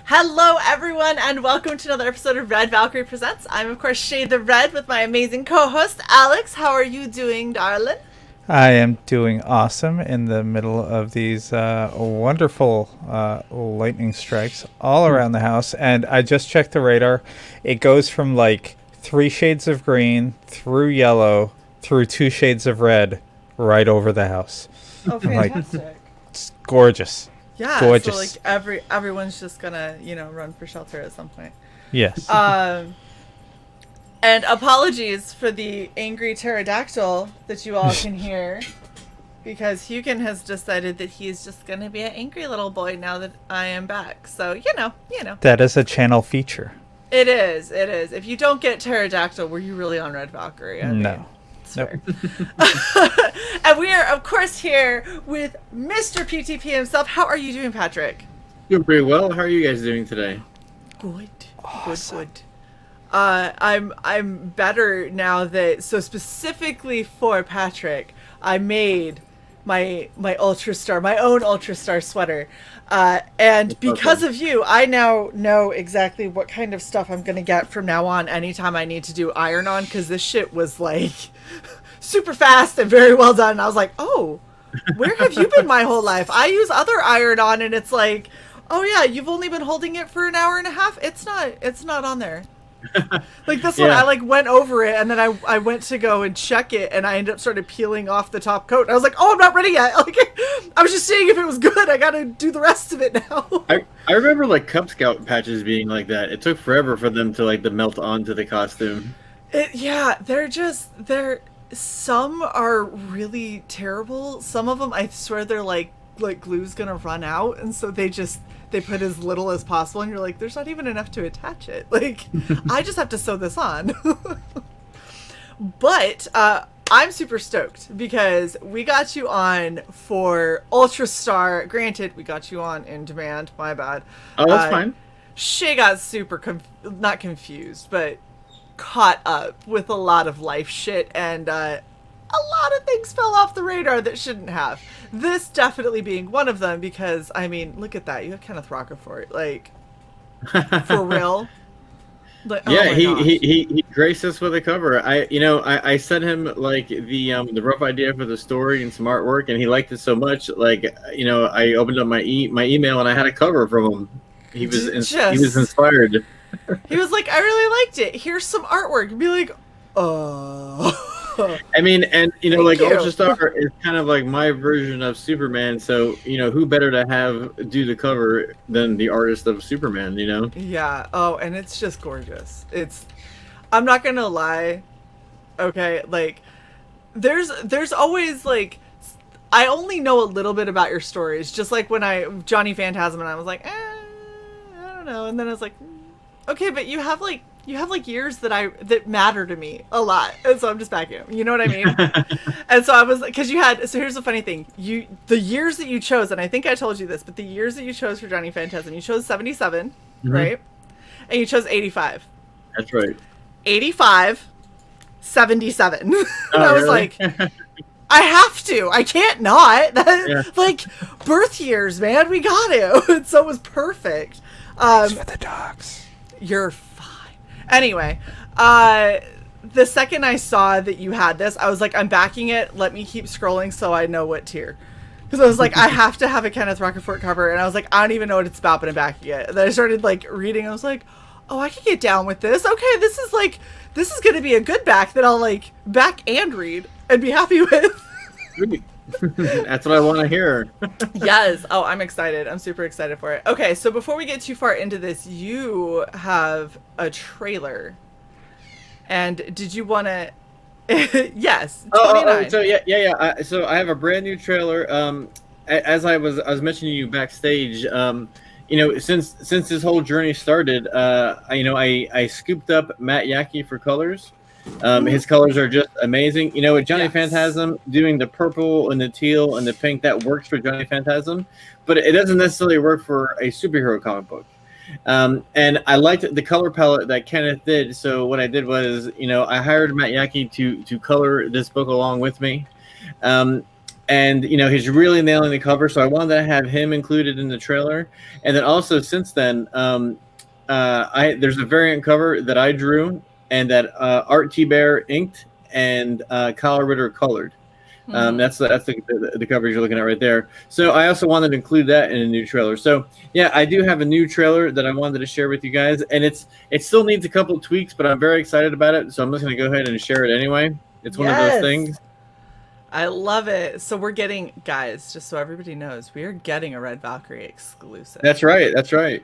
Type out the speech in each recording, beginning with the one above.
Hello, everyone, and welcome to another episode of Red Valkyrie Presents. I'm, of course, Shae the Red with my amazing co-host, Alex. How are you doing, darling? I am doing awesome in the middle of these wonderful lightning strikes all around the house. And I just checked the radar. It goes from like 3 shades of green through yellow through 2 shades of red right over the house. Oh, fantastic. It's gorgeous. Yeah, Gorgeous. so like everyone's just gonna, run for shelter at some point. Yes. And apologies for the angry pterodactyl that you all can hear, because Hugin has decided that he's just gonna be an angry little boy now that I am back. So, you know. That is a channel feature. It is. If you don't get pterodactyl, were you really on Red Valkyrie? No. Nope. And we are, of course, here with Mr. PTP himself. How are you doing, Patrick? Doing pretty well. How are you guys doing today? Good. Awesome. Good. I'm better now that, so specifically for Patrick, I made my Ultra Star, my own Ultra Star sweater. And because of you, I now know exactly what kind of stuff I'm going to get from now on anytime I need to do iron on, because this shit was like super fast and very well done. And I was like, oh, where have you been my whole life? I use other iron on and it's like, oh yeah, you've only been holding it for an hour and a half. It's not on there. Like this one, I like went over it and then I went to go and check it and I ended up sort of peeling off the top coat. And I was like, oh, I'm not ready yet. Like I was just seeing if it was good. I gotta do the rest of it now. I remember like Cub Scout patches being like that. It took forever for them to like to melt onto the costume. They're some are really terrible. Some of them, I swear, they're like glue's gonna run out, and so they put as little as possible, and you're like, there's not even enough to attach it. Like, I just have to sew this on. But I'm super stoked because we got you on for Ultra Star. Granted, we got you on in demand. My bad. Oh, that's fine. She got super not confused, but caught up with a lot of life shit, and a lot of things fell off the radar that shouldn't have. This definitely being one of them, because I mean, look at that. You have Kenneth Rocafort, like, for real. Like, Yeah, oh he graced us with a cover. I sent him like the rough idea for the story and some artwork, and he liked it so much. Like, I opened up my email and I had a cover from him. He was inspired. He was like, I really liked it. Here's some artwork. And be like, I mean, and Thank you. Ultra Star is kind of like my version of Superman. So who better to have do the cover than the artist of Superman? Yeah. Oh, and it's just gorgeous. I'm not gonna lie. Okay, like, there's always like, I only know a little bit about your stories. Just like when Johnny Phantasm, and I was like, I don't know, and then I was like, okay, but you have like years that matter to me a lot, and so I'm just backing up. You know what I mean? And so I was like, because so here's the funny thing, the years that you chose, and I think I told you this, but the years that you chose for Johnny Phantasm, you chose 77, right? And you chose 85. That's right. 85, 77. Oh, and I was really? like, I have to. I can't not. Like, birth years, man. We got to. And so it was perfect. Thanks for the dogs. You're fine. Anyway, the second I saw that you had this, I was like, I'm backing it. Let me keep scrolling so I know what tier. Because I was like, I have to have a Kenneth Rocafort cover. And I was like, I don't even know what it's about, but I'm backing it. And then I started like reading. I was like, oh, I can get down with this. Okay, this is going to be a good back that I'll like back and read and be happy with. That's what I want to hear. Yes. Oh, I'm excited. I'm super excited for it. Okay, so before we get too far into this, you have a trailer. And did you want to... Yes. 29. So yeah. So I have a brand new trailer. As I was mentioning you backstage, since this whole journey started, I scooped up Matt Yackey for colors. His colors are just amazing. With Johnny Phantasm doing the purple and the teal and the pink, that works for Johnny Phantasm, but it doesn't necessarily work for a superhero comic book. And I liked the color palette that Kenneth did. So what I did was, I hired Matt Yackey to color this book along with me. and he's really nailing the cover. So I wanted to have him included in the trailer. And then also since then, there's a variant cover that I drew and that Art T Bear inked and Kyle Ritter colored. That's the coverage you're looking at right there. So I also wanted to include that in a new trailer. So yeah, I do have a new trailer that I wanted to share with you guys, and it still needs a couple of tweaks, but I'm very excited about it. So I'm just going to go ahead and share it anyway. It's one of those things. I love it. So we're getting, guys, just so everybody knows, we are getting a Red Valkyrie exclusive. That's right. That's right.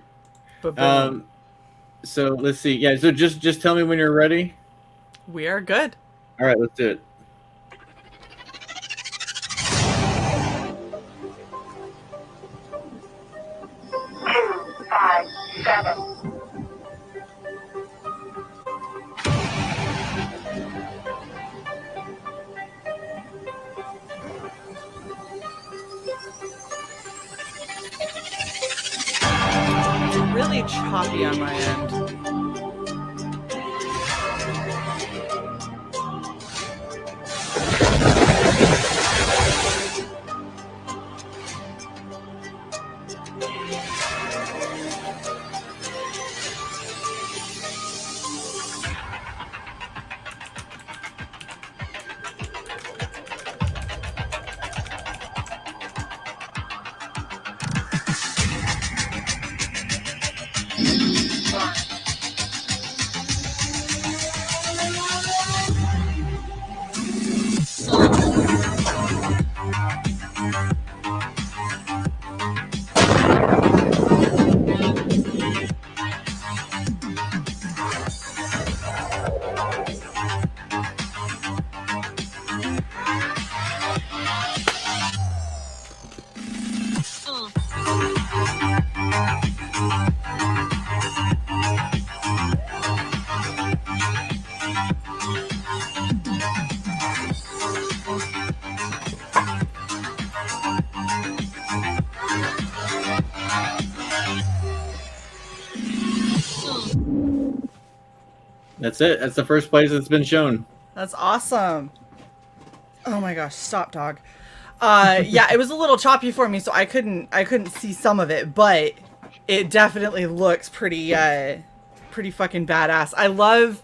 But so let's see. Yeah. So just tell me when you're ready. We are good. All right. Let's do it. 5, 7. Really choppy on my end. That's it. That's the first place it's been shown. That's awesome. Oh my gosh, stop, dog. Yeah, it was a little choppy for me, so I couldn't see some of it, but it definitely looks pretty fucking badass. I love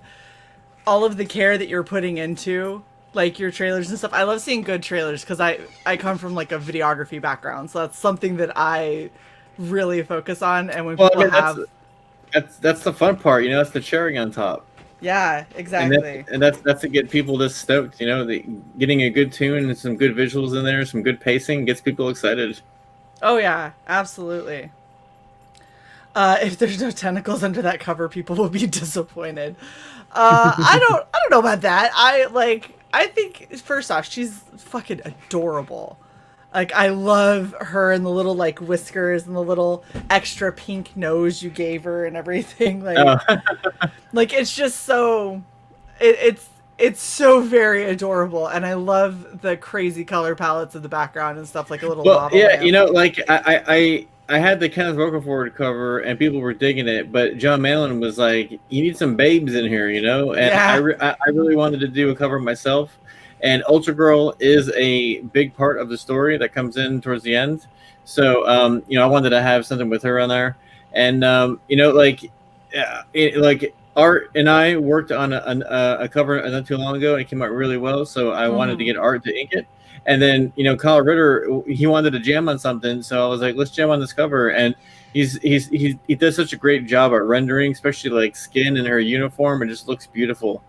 all of the care that you're putting into like your trailers and stuff. I love seeing good trailers because I come from like a videography background, so that's something that I really focus on. And when people that's the fun part, that's the cherry on top. Yeah, exactly. And that's to get people just stoked, getting a good tune and some good visuals in there, some good pacing gets people excited. Oh yeah, absolutely. If there's no tentacles under that cover, people will be disappointed. I don't know about that. I think first off, she's fucking adorable. Like, I love her and the little like whiskers and the little extra pink nose you gave her and everything. Like, like it's just so, it's so very adorable, and I love the crazy color palettes in the background and stuff, like a little. Well, yeah, like I had the Kenneth Rocafort cover and people were digging it, but John Malin was like, "You need some babes in here," and yeah. I really wanted to do a cover myself. And Ultra Girl is a big part of the story that comes in towards the end. So, I wanted to have something with her on there. And, like Art and I worked on a cover not too long ago, and it came out really well. So I wanted to get Art to ink it. And then, Kyle Ritter, he wanted to jam on something. So I was like, let's jam on this cover. And he does such a great job at rendering, especially like skin in her uniform. It just looks beautiful.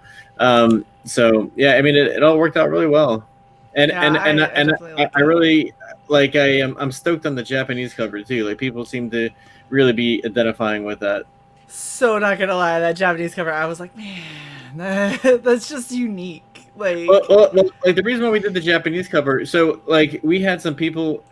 So yeah, I mean, it all worked out really well, and I really like. I'm stoked on the Japanese cover too. Like, people seem to really be identifying with that. So not gonna lie, that Japanese cover, I was like, man, that's just unique. Like, well, like the reason why we did the Japanese cover, so like we had some people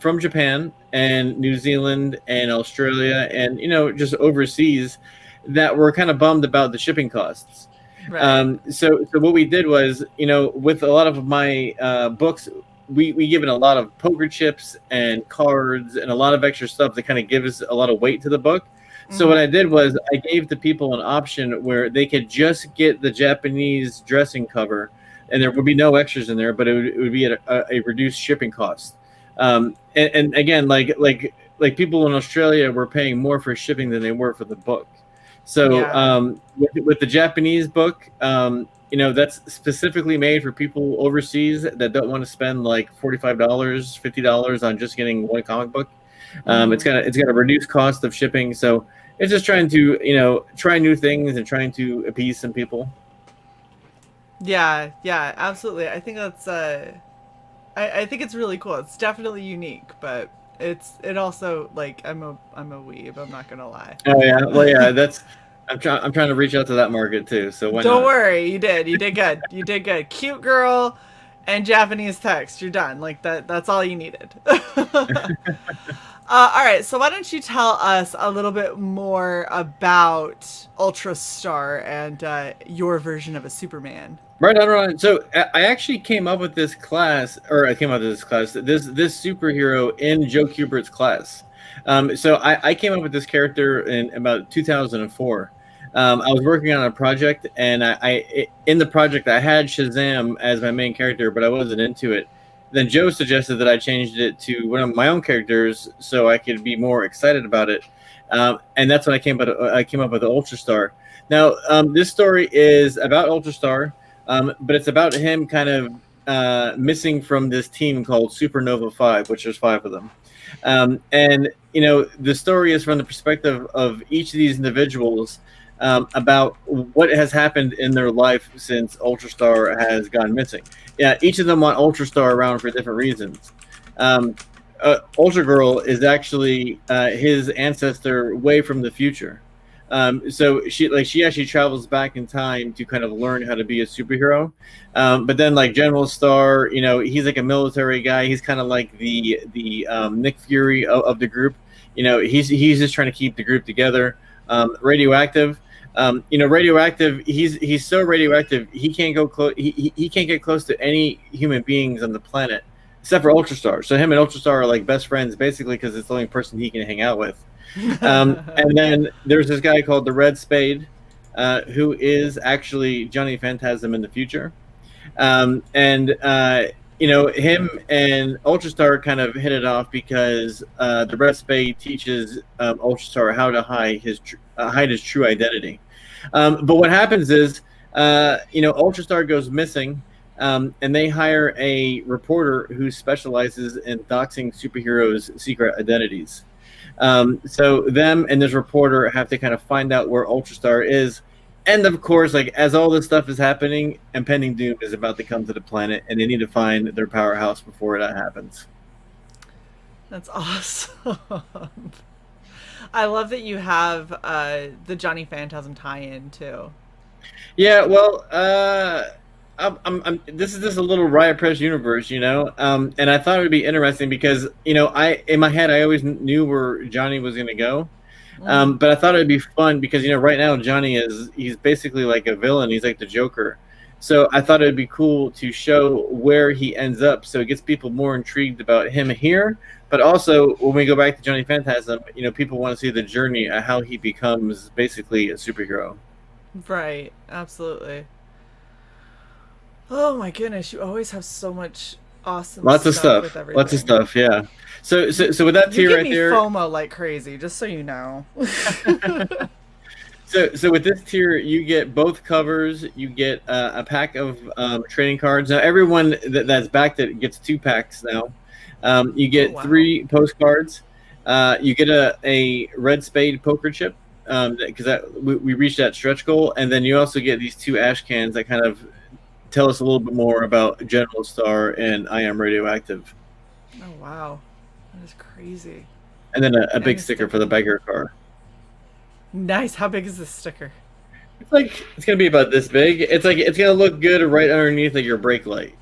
from Japan and New Zealand and Australia and just overseas that were kind of bummed about the shipping costs. Right. So what we did was, with a lot of my books, we given a lot of poker chips and cards and a lot of extra stuff that kind of gives a lot of weight to the book. Mm-hmm. So what I did was I gave the people an option where they could just get the Japanese dressing cover and there would be no extras in there, but it would be at a reduced shipping cost. And again, like people in Australia were paying more for shipping than they were for the book. So Yeah. with the Japanese book, that's specifically made for people overseas that don't want to spend like $45, $50 on just getting one comic book. It's got a reduced cost of shipping, so it's just trying to try new things and trying to appease some people. Yeah, yeah, absolutely. I think that's I think it's really cool. It's definitely unique, but it also like I'm a weeb, I'm not gonna lie. Oh yeah, well yeah, I'm trying to reach out to that market too. So why Don't not? worry, you did. You did good. You did good. Cute girl and Japanese text. You're done. Like that's all you needed. All right, so why don't you tell us a little bit more about Ultra Star and your version of a Superman? Right on, right on. So I actually came up with this class, or I came up with this superhero in Joe Kubert's class. So I came up with this character in about 2004. I was working on a project, and in the project I had Shazam as my main character, but I wasn't into it. Then Joe suggested that I changed it to one of my own characters so I could be more excited about it, and that's when I came up with Ultra Star. Now, this story is about Ultra Star. But it's about him kind of missing from this team called Supernova 5, which there's 5 of them. And the story is from the perspective of each of these individuals about what has happened in their life since Ultra Star has gone missing. Yeah, each of them want Ultra Star around for different reasons. Ultra Girl is actually his ancestor way from the future. So she actually travels back in time to kind of learn how to be a superhero. But then like General Star, he's like a military guy. He's kind of like the Nick Fury of the group. He's just trying to keep the group together. Radioactive. Radioactive. He's so radioactive. He can't go close. He can't get close to any human beings on the planet except for Ultra Star. So him and Ultra Star are like best friends basically because it's the only person he can hang out with. And then there's this guy called the Red Spade, who is actually Johnny Phantasm in the future. Him and Ultra Star kind of hit it off because the Red Spade teaches Ultra Star how to hide his true identity. But what happens is, Ultra Star goes missing, and they hire a reporter who specializes in doxing superheroes' secret identities. So them and this reporter have to kind of find out where Ultra Star is. And of course, like as all this stuff is happening, impending doom is about to come to the planet, and they need to find their powerhouse before that happens. That's awesome. I love that you have the Johnny Phantasm tie-in too. Yeah, well, this is just a little Riot Press universe, and I thought it would be interesting because in my head I always knew where Johnny was going to go, but I thought it'd be fun because right now he's basically like a villain. He's like the Joker, so I thought it'd be cool to show where he ends up, so it gets people more intrigued about him here. But also when we go back to Johnny Phantasm, people want to see the journey of how he becomes basically a superhero. Right, absolutely. Oh my goodness, you always have so much awesome Lots of stuff stuff. with everything. Lots of stuff, yeah. So with that You tier give right me there, FOMO like crazy, just so you know. so with this tier, you get both covers. You get a pack of trading cards. Now everyone that's backed it gets 2 packs now. You get 3 postcards. You get a Red Spade poker chip because we reached that stretch goal, and then you also get these 2 ash cans that kind of tell us a little bit more about General Star and I Am Radioactive. Oh wow, that is crazy. And then a big sticker for the beggar car. Nice. How big is this sticker? It's gonna be about this big. It's gonna look good right underneath like your brake light,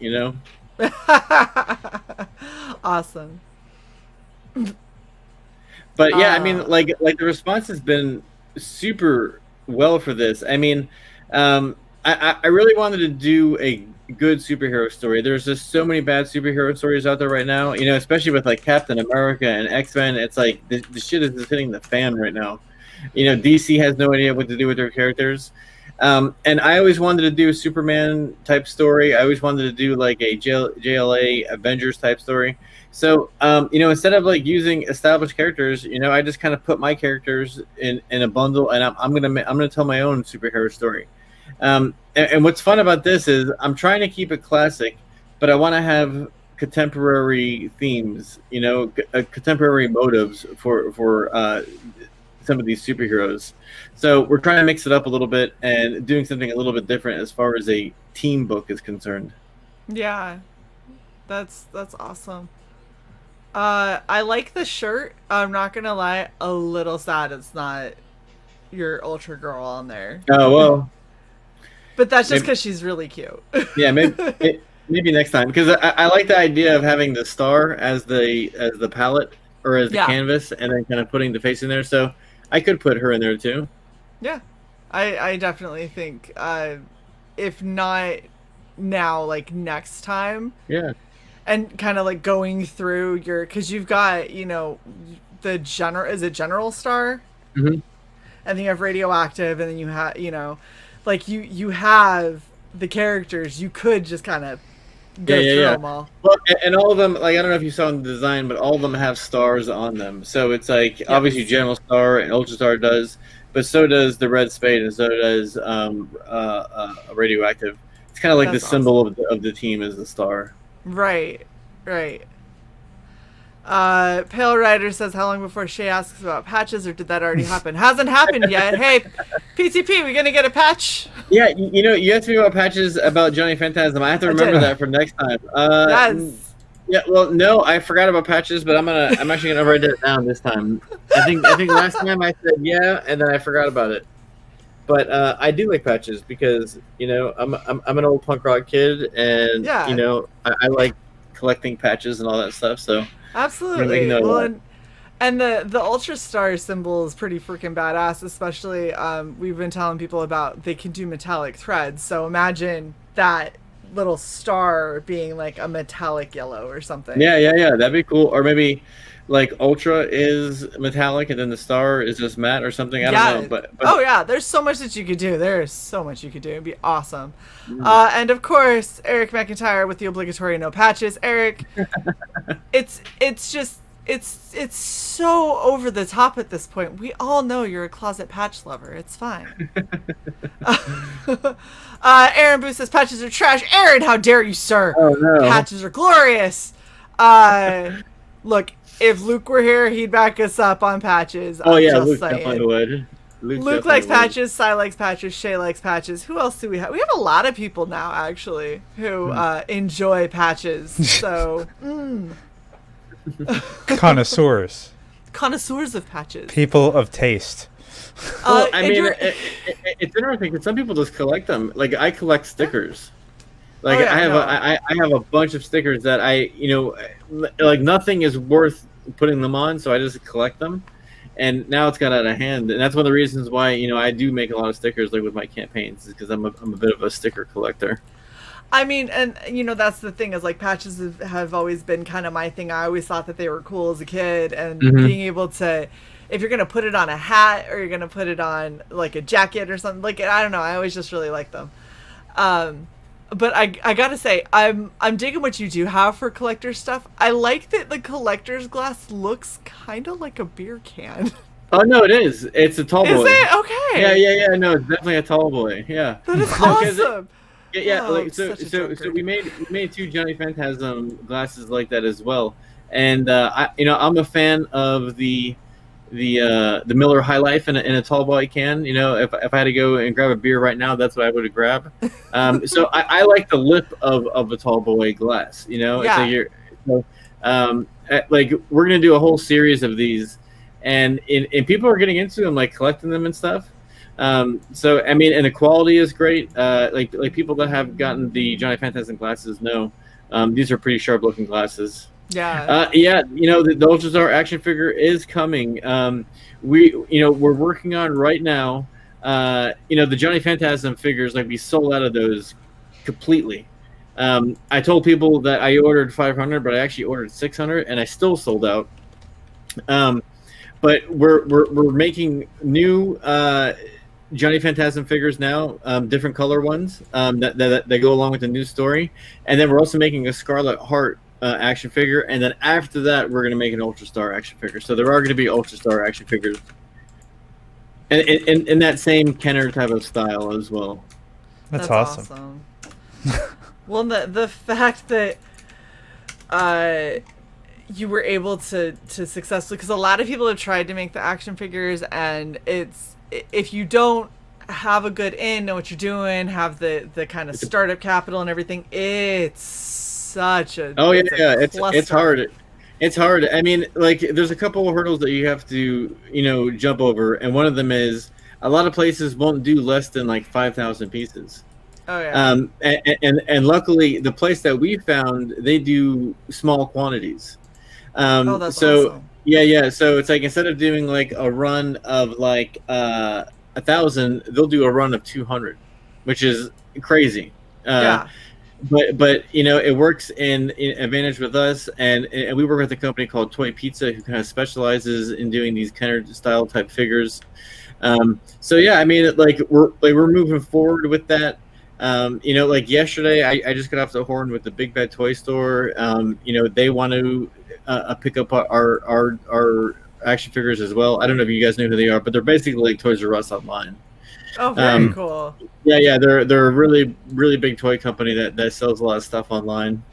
Awesome. But yeah, I mean, like the response has been super well for this. I mean, I really wanted to do a good superhero story. There's just so many bad superhero stories out there right now, especially with like Captain America and X-Men. It's like the shit is just hitting the fan right now. DC has no idea what to do with their characters. And I always wanted to do a Superman type story. I always wanted to do like a JLA Avengers type story. So, instead of like using established characters, I just kind of put my characters in a bundle, and I'm gonna tell my own superhero story. And what's fun about this is I'm trying to keep it classic, but I want to have contemporary themes, contemporary motives for some of these superheroes. So we're trying to mix it up a little bit and doing something a little bit different as far as a team book is concerned. Yeah, that's awesome. I like the shirt. I'm not gonna lie, a little sad it's not your Ultra Girl on there. Oh well, but that's just because she's really cute. Yeah, maybe next time, because I like the idea of having the star as the palette or as the canvas, and then kind of putting the face in there. So I could put her in there too. Yeah, I definitely think if not now, like next time. Yeah. And kind of like going through because you've got, the General Star? Mm-hmm. And then you have Radioactive, and then you have, like you have the characters. You could just kind of go through them all. Well, and all of them, like, I don't know if you saw in the design, but all of them have stars on them. So it's like, obviously General Star and Ultra Star does, but so does the Red Spade, and so does Radioactive. It's kind of like the symbol of the team is the star. Right. Pale Rider says, how long before Shae asks about patches, or did that already happen? Hasn't happened yet. Hey, PTP, we gonna get a patch? Yeah, you asked me about patches about Johnny Phantasm. I have to remember that for next time. Yes. Yeah, well, no, I forgot about patches, but I'm actually gonna write it down this time. I think last time I said yeah, and then I forgot about it. But I do like patches because I'm an old punk rock kid, and I like collecting patches and all that stuff. So absolutely. Well, and the Ultra Star symbol is pretty freaking badass. Especially we've been telling people about they can do metallic threads. So imagine that little star being like a metallic yellow or something. Yeah, that'd be cool. Or maybe like Ultra is metallic and then the star is just matte or something. I don't know. But oh yeah, there's so much that you could do. There's so much you could do. It'd be awesome. And of course, Eric McIntyre with the obligatory no patches. Eric, it's so over the top at this point. We all know you're a closet patch lover. It's fine. Aaron Boo says patches are trash. Aaron, how dare you, sir? Oh no. Patches are glorious. Look, if Luke were here, he'd back us up on patches. Oh yeah, Luke definitely would. Luke likes patches, Cy likes patches, Shae likes patches. Who else do we have? We have a lot of people now, actually, who enjoy patches. So, Connoisseurs of patches. People of taste. Well, I mean, it's interesting because some people just collect them. Like I collect stickers. Like I have a bunch of stickers that like nothing is worth putting them on, so I just collect them. And now it's got out of hand, and that's one of the reasons why I do make a lot of stickers, like with my campaigns, is because I'm a bit of a sticker collector. I mean, and that's the thing, is like patches have always been kind of my thing. I always thought that they were cool as a kid, and being able to, if you're gonna put it on a hat or you're gonna put it on like a jacket or something, like I don't know, I always just really like them. But I gotta say, I'm digging what you do have for collector stuff. I like that the collector's glass looks kind of like a beer can. Oh no, it is. It's a tall boy. Is it? Okay. Yeah. No, it's definitely a tall boy. Yeah. That is awesome. So we made two Johnny Phantasm glasses like that as well, and I'm a fan of the Miller High Life in a tall boy can. If I had to go and grab a beer right now, that's what I would grab. So I like the lip of a tall boy glass. Yeah. Like we're gonna do a whole series of these, and people are getting into them, like collecting them and stuff. So I mean, and the quality is great. Like people that have gotten the Johnny Phantasm glasses know these are pretty sharp looking glasses. Yeah. The Ultra Star action figure is coming. We're working on right now. The Johnny Phantasm figures, like we sold out of those completely. I told people that I ordered 500, but I actually ordered 600, and I still sold out. But we're making new Johnny Phantasm figures now, different color ones that go along with the new story, and then we're also making a Scarlet Heart action figure, and then after that we're going to make an Ultra Star action figure. So there are going to be Ultra Star action figures, and in that same Kenner type of style as well. That's awesome. Well, the fact that you were able to successfully, because a lot of people have tried to make the action figures, and it's, if you don't have a good know what you're doing, have the kind of startup capital and everything, it's such a it's hard. It's hard. I mean, like, there's a couple of hurdles that you have to jump over, and one of them is a lot of places won't do less than like 5,000 pieces. Oh yeah. And luckily the place that we found, they do small quantities. That's so awesome. Yeah. So it's like, instead of doing like a run of like 1,000, they'll do a run of 200, which is crazy. Yeah. But it works in advantage with us, and we work with a company called Toy Pizza, who kind of specializes in doing these Kenner style type figures. So yeah, I mean, we're moving forward with that. Like yesterday, I just got off the horn with the Big Bad Toy Store. They want to pick up our action figures as well. I don't know if you guys know who they are, but they're basically like Toys R Us online. Oh, very cool. Yeah, they're a really, really big toy company that sells a lot of stuff online.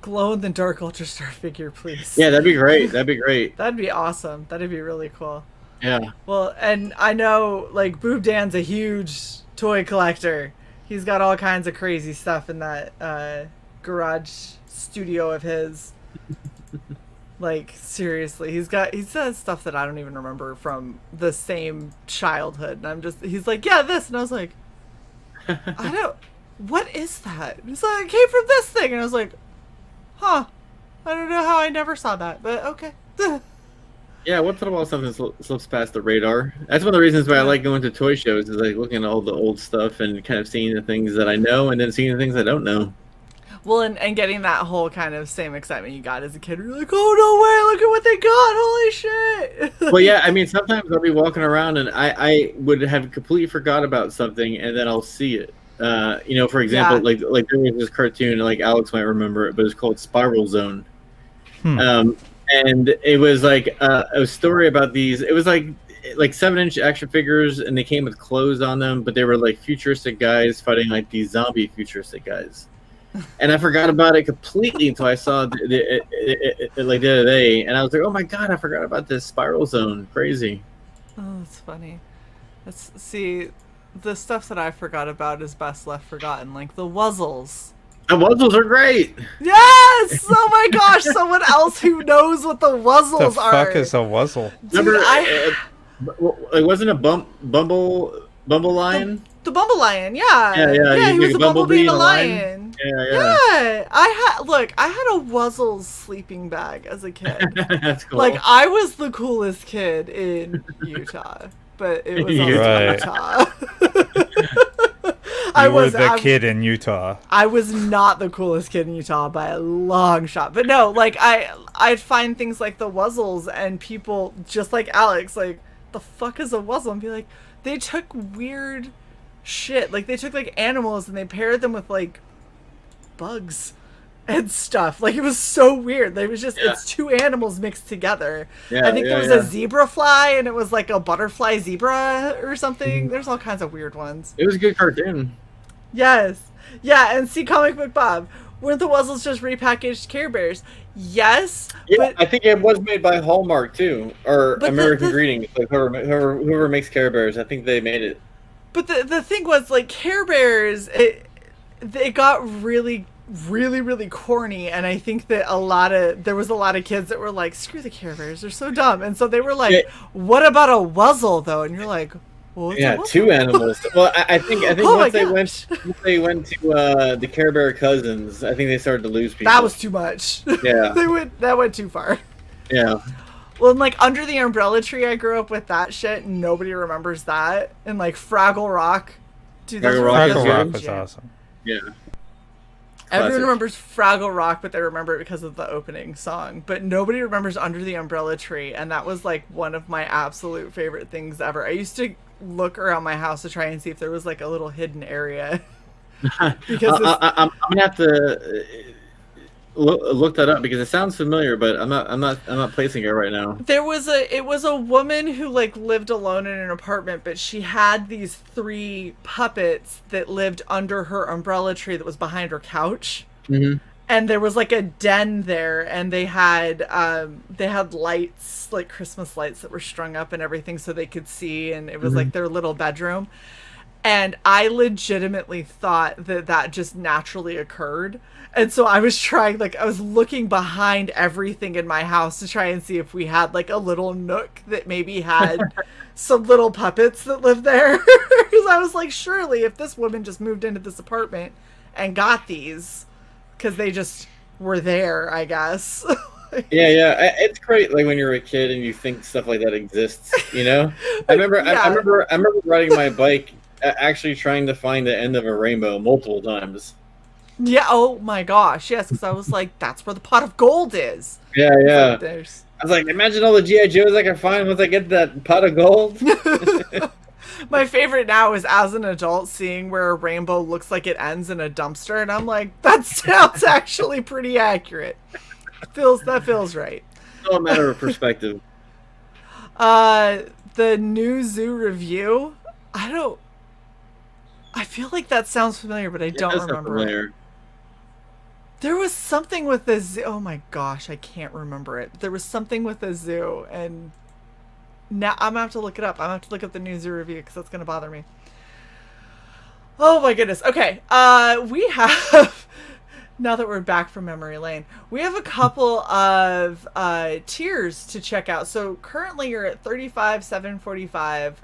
Glow in the dark Ultra Star figure, please. Yeah, that'd be great. That'd be awesome. That'd be really cool. Yeah. Well, and I know, like, Boob Dan's a huge toy collector. He's got all kinds of crazy stuff in that garage studio of his. Like, seriously, he says stuff that I don't even remember from the same childhood, and he's like, yeah, this, and I was like, what is that? It's like, it came from this thing, and I was like, huh, I don't know how I never saw that, but okay. Yeah, once in a while something slips past the radar. That's one of the reasons why I like going to toy shows, is like looking at all the old stuff and kind of seeing the things that I know, and then seeing the things I don't know. Well, and getting that whole kind of same excitement you got as a kid. You're like, oh, no way, look at what they got. Holy shit. Well, yeah, I mean, sometimes I'll be walking around and I would have completely forgot about something, and then I'll see it. For example, like there was this cartoon, like Alex might remember it, but it's called Spiral Zone. And it was like a story about these. It was like 7-inch action figures, and they came with clothes on them, but they were like futuristic guys fighting like these zombie futuristic guys. And I forgot about it completely until I saw it like the other day, and I was like, "Oh my god, I forgot about this Spiral Zone! Crazy." Oh, that's funny. See, the stuff that I forgot about is best left forgotten, like the Wuzzles. The Wuzzles are great. Yes! Oh my gosh! Someone else who knows what the Wuzzles are. The fuck is a Wuzzle? Remember, wasn't a Bumble Lion? The Bumble Lion, yeah. Yeah, he was a bumblebee and a lion. Yeah. I had a Wuzzles sleeping bag as a kid. That's cool. Like, I was the coolest kid in Utah, but it was also Utah. You were the kid in Utah. I was not the coolest kid in Utah by a long shot. But no, like, I'd find things like the Wuzzles, and people, just like Alex, like, the fuck is a Wuzzle? And be like, they took weird shit. Like, they took, like, animals, and they paired them with, like, bugs and stuff. Like, it was so weird. It was just, it's two animals mixed together. I think there was a zebra fly, and it was, like, a butterfly zebra or something. There's all kinds of weird ones. It was a good cartoon. Yes. Yeah, and see, Comic Book Bob, weren't the Wuzzles just repackaged Care Bears? Yes. Yeah, but I think it was made by Hallmark, too. Or American Greetings. Like, whoever makes Care Bears, I think they made it. But the thing was, like, Care Bears, it got really, really, really corny, and I think that there was a lot of kids that were like, screw the Care Bears, they're so dumb. And so they were like, what about a Wuzzle, though? And you're like, well, two animals. Well, I think once they went to the Care Bear cousins, I think they started to lose people. That was too much. Yeah. That went too far. Yeah. Well, and, like, Under the Umbrella Tree, I grew up with that shit. Nobody remembers that. And, like, Fraggle Rock. Dude, Fraggle Rock was awesome. Yeah. Everyone remembers Fraggle Rock, but they remember it because of the opening song. But nobody remembers Under the Umbrella Tree, and that was like one of my absolute favorite things ever. I used to look around my house to try and see if there was like a little hidden area. Because I'm gonna have to look that up because it sounds familiar, but I'm not placing it right now. It was a woman who like lived alone in an apartment, but she had these 3 puppets that lived under her umbrella tree that was behind her couch. Mm-hmm. And there was like a den there, and they had lights, like Christmas lights that were strung up and everything so they could see, and it was like their little bedroom. And I legitimately thought that just naturally occurred. And so I was trying, like, I was looking behind everything in my house to try and see if we had, like, a little nook that maybe had some little puppets that lived there. Because I was like, surely if this woman just moved into this apartment and got these, because they just were there, I guess. Yeah. It's great, like, when you're a kid and you think stuff like that exists, you know? I remember riding my bike, actually trying to find the end of a rainbow multiple times. Yeah, oh my gosh, yes, because I was like, that's where the pot of gold is. Yeah. Like, I was like, imagine all the G.I. Joes I can find once I get that pot of gold. My favorite now is, as an adult, seeing where a rainbow looks like it ends in a dumpster, and I'm like, that sounds actually pretty accurate. That feels right. It's all a matter of perspective. The new zoo review, I feel like that sounds familiar, but I don't remember it. There was something with the zoo. Oh my gosh, I can't remember it. There was something with the zoo, and now I'm gonna have to look it up. I'm gonna have to look up the new zoo review because that's gonna bother me. Oh my goodness. Okay, we have, now that we're back from memory lane, we have a couple of tiers to check out. So currently you're at 35,745.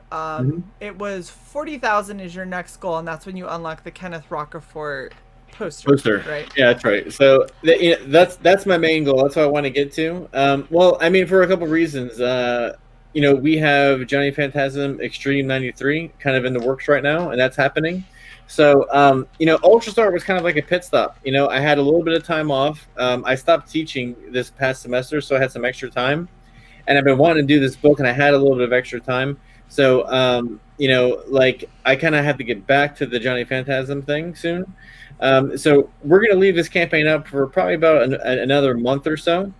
It was 40,000 is your next goal, and that's when you unlock the Kenneth Rocafort poster, right? Yeah, that's right. So that's my main goal. That's what I want to get to. Well, I mean, for a couple reasons. We have Johnny Phantasm Extreme 93 kind of in the works right now, and that's happening. So, Ultrastar was kind of like a pit stop. I had a little bit of time off. I stopped teaching this past semester, so I had some extra time. And I've been wanting to do this book, and I had a little bit of extra time. So, I kind of had to get back to the Johnny Phantasm thing soon. So we're going to leave this campaign up for probably about another month or so.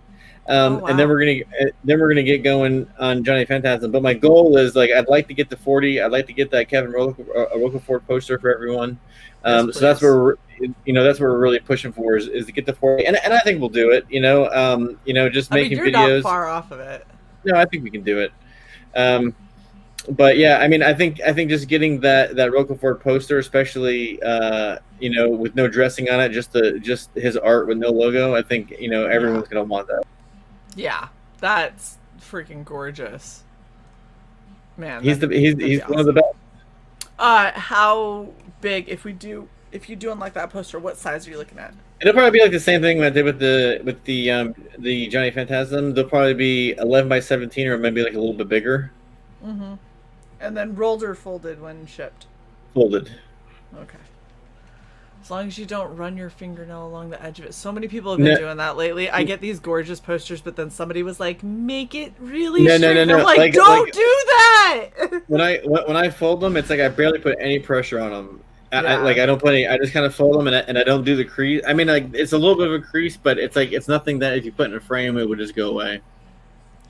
Wow. And then we're gonna get going on Johnny Phantasm. But my goal is, like, I'd like to get to 40. I'd like to get that Kevin Rocafort poster for everyone. So that's where we're really pushing for is to get to 40. And I think we'll do it. Just making you're videos. Not far off of it. No, I think we can do it. But yeah, I mean, I think just getting that Rocafort poster, especially with no dressing on it, just his art with no logo. I think everyone's gonna want that. Yeah, that's freaking gorgeous, man. He's awesome. One of the best. How big? If you do unlock that poster, what size are you looking at? It'll probably be like the same thing that I did with the Johnny Phantasm. They'll probably be 11 by 17, or maybe like a little bit bigger. Mm-hmm. And then rolled or folded when shipped? Folded. Okay. As long as you don't run your fingernail along the edge of it. So many people have been doing that lately. I get these gorgeous posters, but then somebody was like, make it really straight. No. I'm like, don't do that! When I fold them, it's like I barely put any pressure on them. Yeah. I don't put any. I just kind of fold them, and I don't do the crease. I mean, like, it's a little bit of a crease, but it's like it's nothing that if you put in a frame, it would just go away.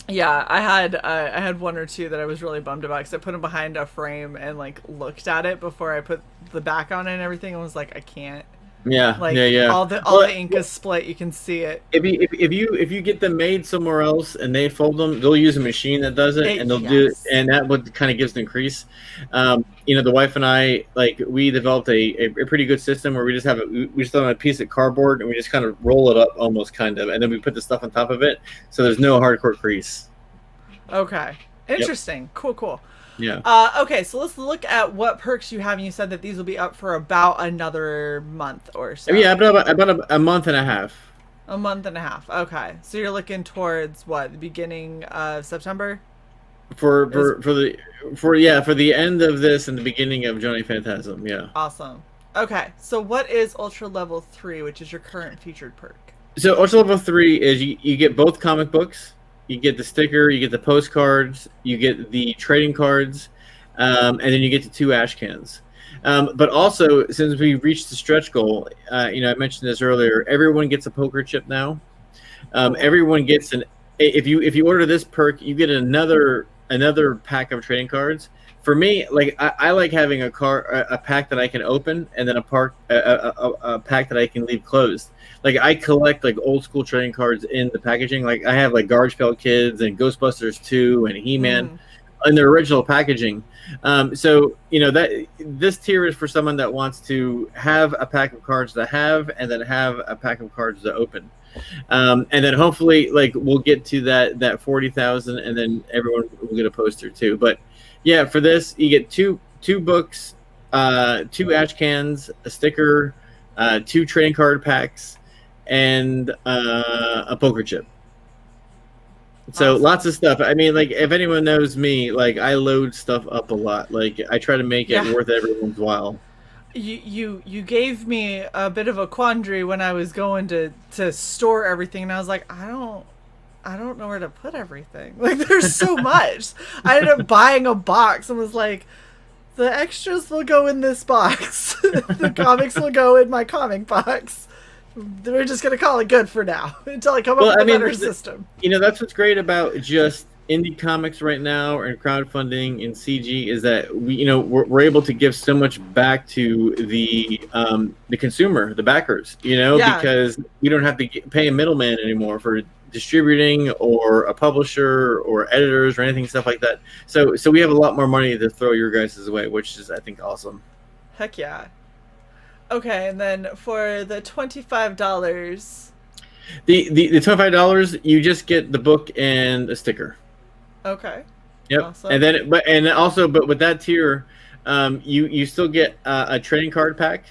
Yeah, I had one or two that I was really bummed about because I put them behind a frame and like looked at it before I put the back on it and everything, and was like, I can't. Yeah, like, yeah. All the ink is split. You can see it. If you get them made somewhere else and they fold them, they'll use a machine that does it, and they'll do it, and that would kind of gives them crease. The wife and I, like, we developed a pretty good system where we just have a piece of cardboard and we just kind of roll it up almost kind of, and then we put the stuff on top of it, so there's no hardcore crease. Okay, interesting. Yep. Cool. Yeah. Okay, so let's look at what perks you have. And you said that these will be up for about another month or so. Yeah, about a month and a half. A month and a half. Okay, so you're looking towards what, the beginning of September? For the end of this and the beginning of Johnny Phantasm. Yeah. Awesome. Okay, so what is Ultra Level 3, which is your current featured perk? So Ultra Level 3 is you get both comic books, you get the sticker, you get the postcards, you get the trading cards, and then you get the 2 ash cans. But also, since we reached the stretch goal, I mentioned this earlier. Everyone gets a poker chip now. Everyone gets an. If you order this perk, you get another pack of trading cards. For me, like I like having a pack that I can open, and then a pack that I can leave closed. Like I collect like old school trading cards in the packaging. Like I have like Garbage Pail Kids and Ghostbusters 2 and He-Man in their original packaging. So that this tier is for someone that wants to have a pack of cards to have, and then have a pack of cards to open. And then hopefully, like we'll get to that 40,000, and then everyone will get a poster too. But yeah, for this you get two books, 2 ash cans, a sticker, 2 trading card packs, and a poker chip. So Awesome. lots of stuff. I mean, like if anyone knows me, like I load stuff up a lot. Like I try to make it worth everyone's while. You gave me a bit of a quandary when I was going to store everything, and I was like, I don't know where to put everything. Like there's so much. I ended up buying a box and was like, the extras will go in this box. The comics will go in my comic box. We're just gonna call it good for now until I come up with a better system. That's what's great about just indie comics right now and crowdfunding and CG is that we're able to give so much back to the consumer, the backers, because we don't have to pay a middleman anymore for distributing or a publisher or editors or anything stuff like that. So we have a lot more money to throw your guys' way, which is I think awesome. Heck yeah. Okay, and then for the $25, the $25, you just get the book and a sticker. Okay. Yep. Awesome. And then, but with that tier, you still get a trading card pack,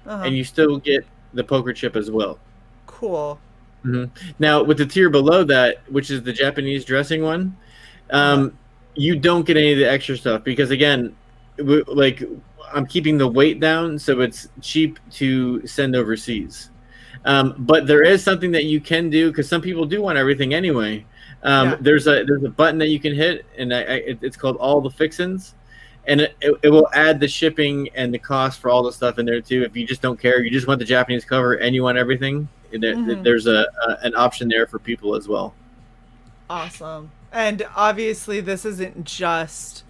and you still get the poker chip as well. Cool. Now, with the tier below that, which is the Japanese dressing one, you don't get any of the extra stuff because again, I'm keeping the weight down, so it's cheap to send overseas. But there is something that you can do because some people do want everything anyway. There's a button that you can hit, and it's called All the Fixins, and it will add the shipping and the cost for all the stuff in there too. If you just don't care, you just want the Japanese cover and you want everything, there's an option there for people as well. Awesome. And obviously, this isn't just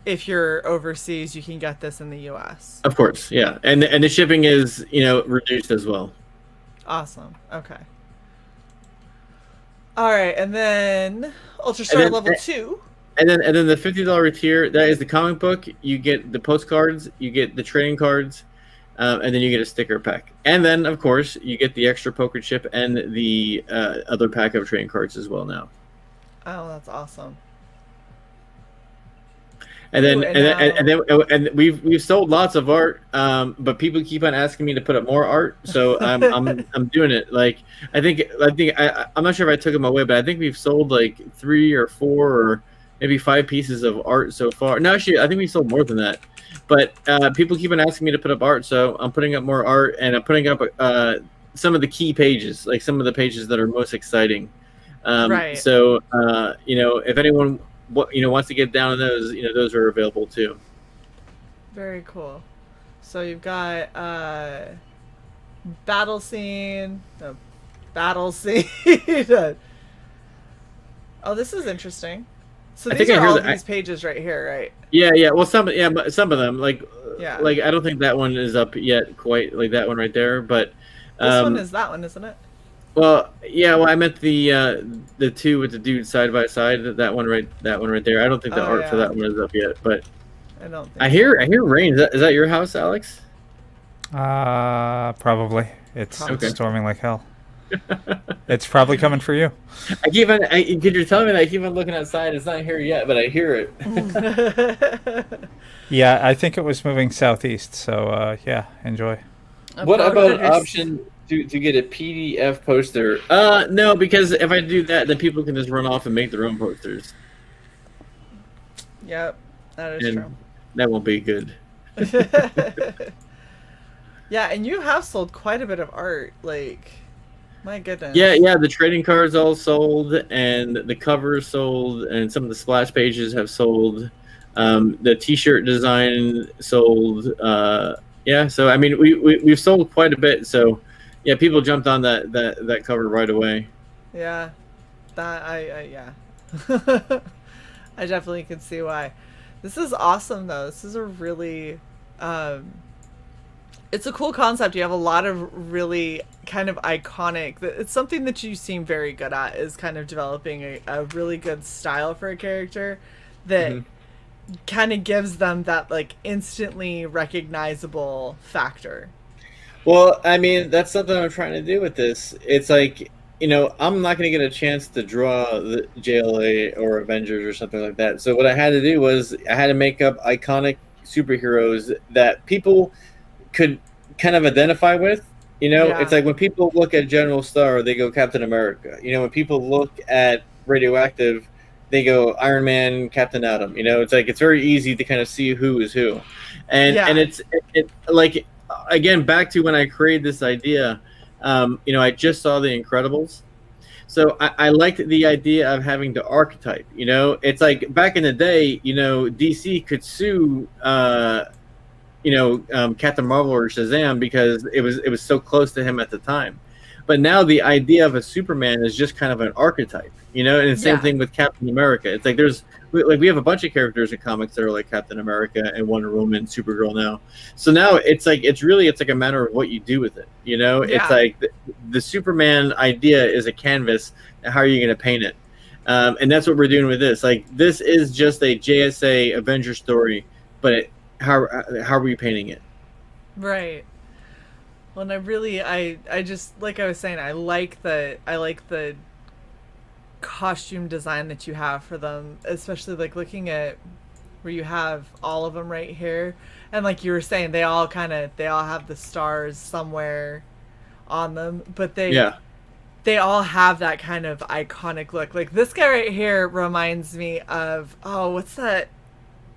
if you're overseas, you can get this in the U.S. Of course, yeah, and the shipping is reduced as well. Awesome. Okay. All right, and then Ultrastar level 2. And then the $50 tier, that is the comic book. You get the postcards, you get the trading cards, and then you get a sticker pack. And then, of course, you get the extra poker chip and the other pack of trading cards as well now. Oh, that's awesome. And then we've sold lots of art, but people keep on asking me to put up more art, so I'm doing it. Like I think I'm not sure if I took them away, but I think we've sold like 3 or 4 or maybe 5 pieces of art so far. No, actually, I think we sold more than that. But people keep on asking me to put up art, so I'm putting up more art, and I'm putting up some of the key pages, like some of the pages that are most exciting. Right. So if anyone wants to get down on those, those are available too. Very cool. So you've got battle scene. Oh, this is interesting. So these are all these pages right here, right? Yeah. Well, some of them, like I don't think that one is up yet, quite like that one right there. But this one is that one, isn't it? Well, yeah. Well, I meant the 2 with the dude side by side. That one right there. I don't think the art for that one is up yet, but I don't. I hear rain. Is that your house, Alex? Probably. It's storming like hell. It's probably coming for you. Because you're telling me that I keep on looking outside. It's not here yet, but I hear it. Yeah, I think it was moving southeast. So yeah, enjoy. What about option to get a PDF poster? No, because if I do that, then people can just run off and make their own posters. Yep, that is true. That won't be good. Yeah, and you have sold quite a bit of art. Like, my goodness. Yeah. The trading cards all sold, and the covers sold, and some of the splash pages have sold. The T-shirt design sold. Yeah, so I mean, we've sold quite a bit. So, yeah, people jumped on that cover right away. Yeah. That yeah. I definitely can see why. This is awesome though. This is a really it's a cool concept. You have a lot of really kind of iconic. It's something that you seem very good at, is kind of developing a really good style for a character that kind of gives them that like instantly recognizable factor. Well, I mean, that's something I'm trying to do with this. It's like, I'm not going to get a chance to draw the JLA or Avengers or something like that. So what I had to do was I had to make up iconic superheroes that people could kind of identify with. Yeah. It's like when people look at General Star, they go Captain America. When people look at Radioactive, they go Iron Man, Captain Atom. It's like it's very easy to kind of see who is who, and Yeah. and it's like, again, back to when I created this idea. I just saw The Incredibles, so I liked the idea of having the archetype. It's like back in the day, DC could sue Captain Marvel or Shazam because it was so close to him at the time. But now the idea of a Superman is just kind of an archetype, and the same thing with Captain America. It's like we have a bunch of characters in comics that are like Captain America and Wonder Woman, Supergirl now. So now it's like it's like a matter of what you do with it. It's like the Superman idea is a canvas. How are you going to paint it? And that's what we're doing with this. Like, this is just a JSA Avenger story, but how are we painting it? Right. Well, and I just, like I was saying, I like the costume design that you have for them, especially like looking at where you have all of them right here, and like you were saying, they all have the stars somewhere on them, but they all have that kind of iconic look. Like this guy right here reminds me of, what's that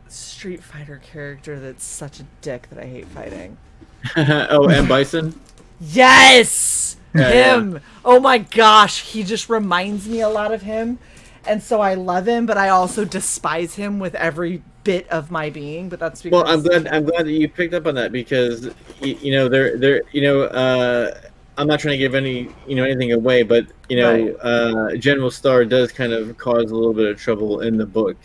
Street Fighter character that's such a dick that I hate fighting? Oh, M. Bison? Yes! Him! Yeah. Oh my gosh, he just reminds me a lot of him. And so I love him, but I also despise him with every bit of my being. But that's because... Well, I'm glad that you picked up on that, because I'm not trying to give anything away, but General Star does kind of cause a little bit of trouble in the book.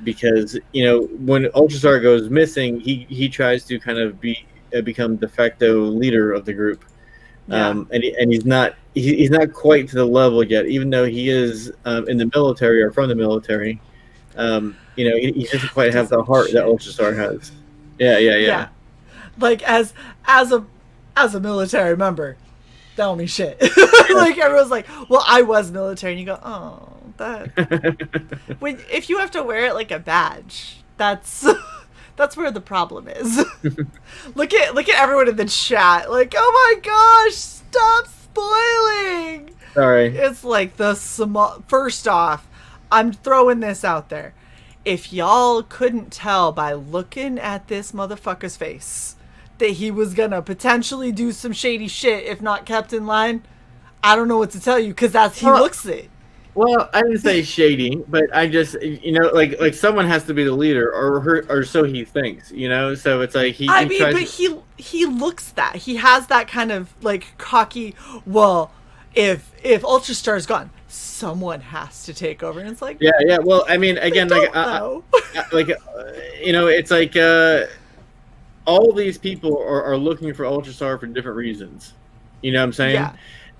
Because when Ultrastar goes missing, he tries to kind of become de facto leader of the group, and he's not quite to the level yet, even though he is in the military or from the military. He doesn't quite have the heart that Ultrastar has. Yeah. Like as a military member, tell me shit. Like everyone's like, well, I was military, and you go, oh, that. If you have to wear it like a badge, that's where the problem is. Look at everyone in the chat, like, oh my gosh, stop spoiling. Sorry. It's like the small. First off, I'm throwing this out there. If y'all couldn't tell by looking at this motherfucker's face that he was gonna potentially do some shady shit if not kept in line, I don't know what to tell you, because he looks it. Well, I didn't say shady, but I just, like someone has to be the leader, or so he thinks, So it's like he looks that. He has that kind of like cocky. Well, if Ultrastar's gone, someone has to take over, and it's like, yeah. Well, I mean, again, it's like all these people are looking for Ultrastar for different reasons. You know what I'm saying? Yeah.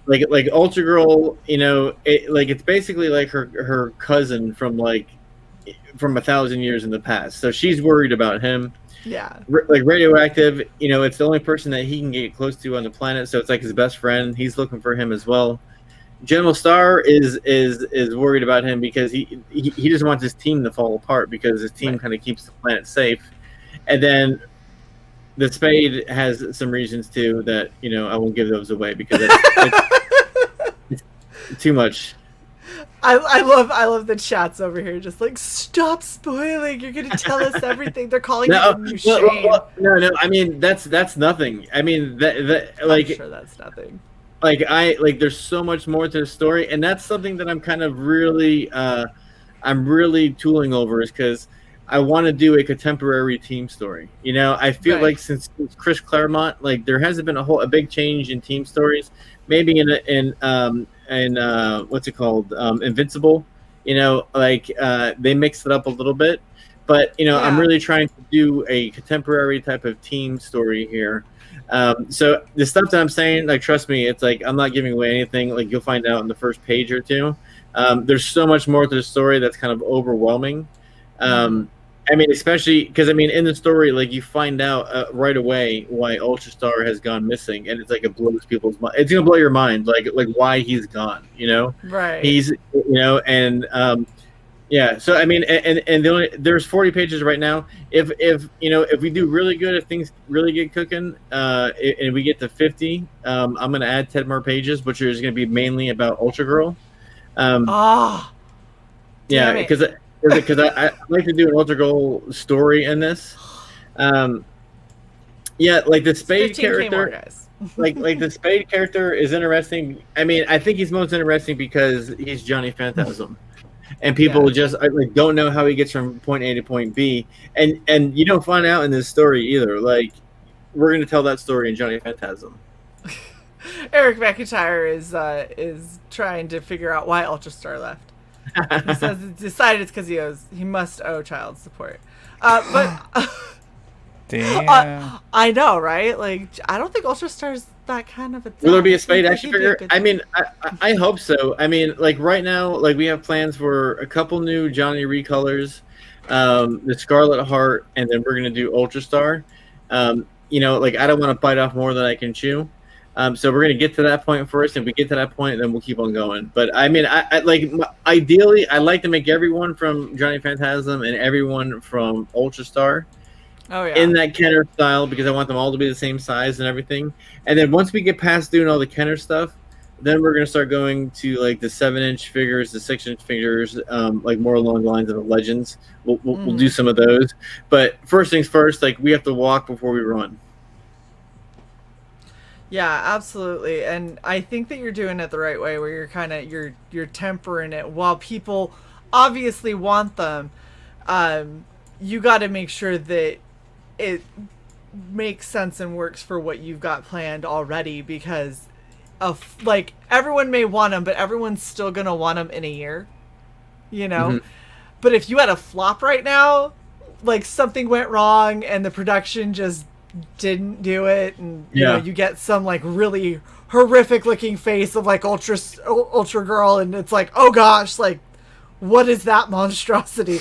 Like Ultra Girl, it's basically like her cousin from 1,000 years in the past. So she's worried about him. Yeah. Like Radioactive, it's the only person that he can get close to on the planet. So it's like his best friend. He's looking for him as well. General Star is worried about him because he just wants his team to fall apart, because his team kind of keeps the planet safe. And then the Spade has some reasons too that I won't give those away because it's too much. I love the chats over here just like, stop spoiling, you're gonna tell us everything. They're calling it the new Shae. No, I mean that's nothing. I mean that like I'm sure that's nothing. Like there's so much more to the story, and that's something that I'm kind of really I'm really tooling over, is because I want to do a contemporary team story. You know, I feel like since Chris Claremont, like there hasn't been a big change in team stories. Maybe in what's it called, Invincible. You know, like they mixed it up a little bit, but you know, I'm really trying to do a contemporary type of team story here. So the stuff that I'm saying, like, trust me, it's like I'm not giving away anything. Like you'll find out in the first page or two. There's so much more to the story that's kind of overwhelming. I mean, especially because I mean, in the story, like you find out right away why Ultrastar has gone missing, and it's like it blows people's mind. It's gonna blow your mind, like why he's gone. You know, right? He's and yeah. So I mean, and there's 40 pages right now. If if we do really good, if things really get cooking, and we get to 50, I'm gonna add 10 more pages, which is gonna be mainly about Ultra Girl. Yeah, because I like to do an Ultra Girl story in this. Yeah, like the Spade character, more, like the Spade character is interesting. I mean, I think he's most interesting because he's Johnny Phantasm, and people just like don't know how he gets from point A to point B, and you don't find out in this story either. Like we're gonna tell that story in Johnny Phantasm. Eric McIntyre is trying to figure out why Ultrastar left. He says decided it's because he must owe child support. But damn, I know, right? Like I don't think Ultrastar's that kind of a. Will there be a Spade action figure? I mean, I hope so. I mean, like right now, like we have plans for a couple new Johnny recolors, the Scarlet Heart, and then we're gonna do Ultrastar. You know, like I don't want to bite off more than I can chew. So we're gonna get to that point first. If we get to that point, then we'll keep on going. But I mean, I like ideally, I like to make everyone from Johnny Phantasm and everyone from Ultrastar in that Kenner style, because I want them all to be the same size and everything. And then once we get past doing all the Kenner stuff, then we're gonna start going to like the 7-inch figures, the 6-inch figures, like more along the lines of the Legends. We'll do some of those. But first things first, like we have to walk before we run. Yeah, absolutely. And I think that you're doing it the right way, where you're kind of you're tempering it while people obviously want them. You got to make sure that it makes sense and works for what you've got planned already, because of like everyone may want them, but everyone's still going to want them in a year, you know? But if you had a flop right now, like something went wrong and the production just didn't do it, and you know, you get some like really horrific looking face of like ultra girl, and it's like, oh gosh, like what is that monstrosity?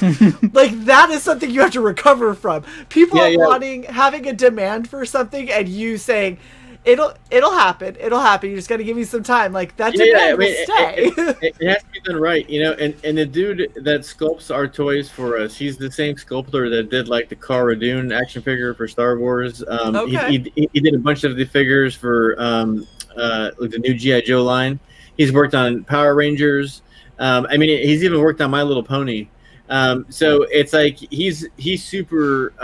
Like that is something you have to recover from. People are having a demand for something, and you saying it'll happen. You just got to give me some time. Like that demand will stay. It has to be done right, you know. And the dude that sculpts our toys for us, he's the same sculptor that did like the Cara Dune action figure for Star Wars. He did a bunch of the figures for like the new G.I. Joe line. He's worked on Power Rangers. I mean, he's even worked on My Little Pony. So it's like he's super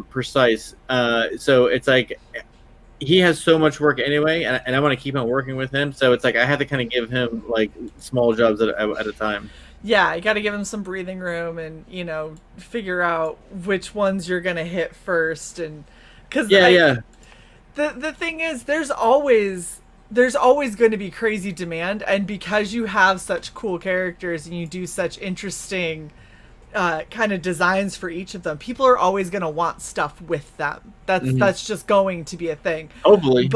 precise. So it's like he has so much work anyway, and I want to keep on working with him. So it's like I have to kind of give him like small jobs at a time. Yeah, you got to give him some breathing room, and you know, figure out which ones you're gonna hit first, and because the thing is, there's always going to be crazy demand, and because you have such cool characters and you do such interesting kind of designs for each of them, people are always going to want stuff with them. That's just going to be a thing. Hopefully,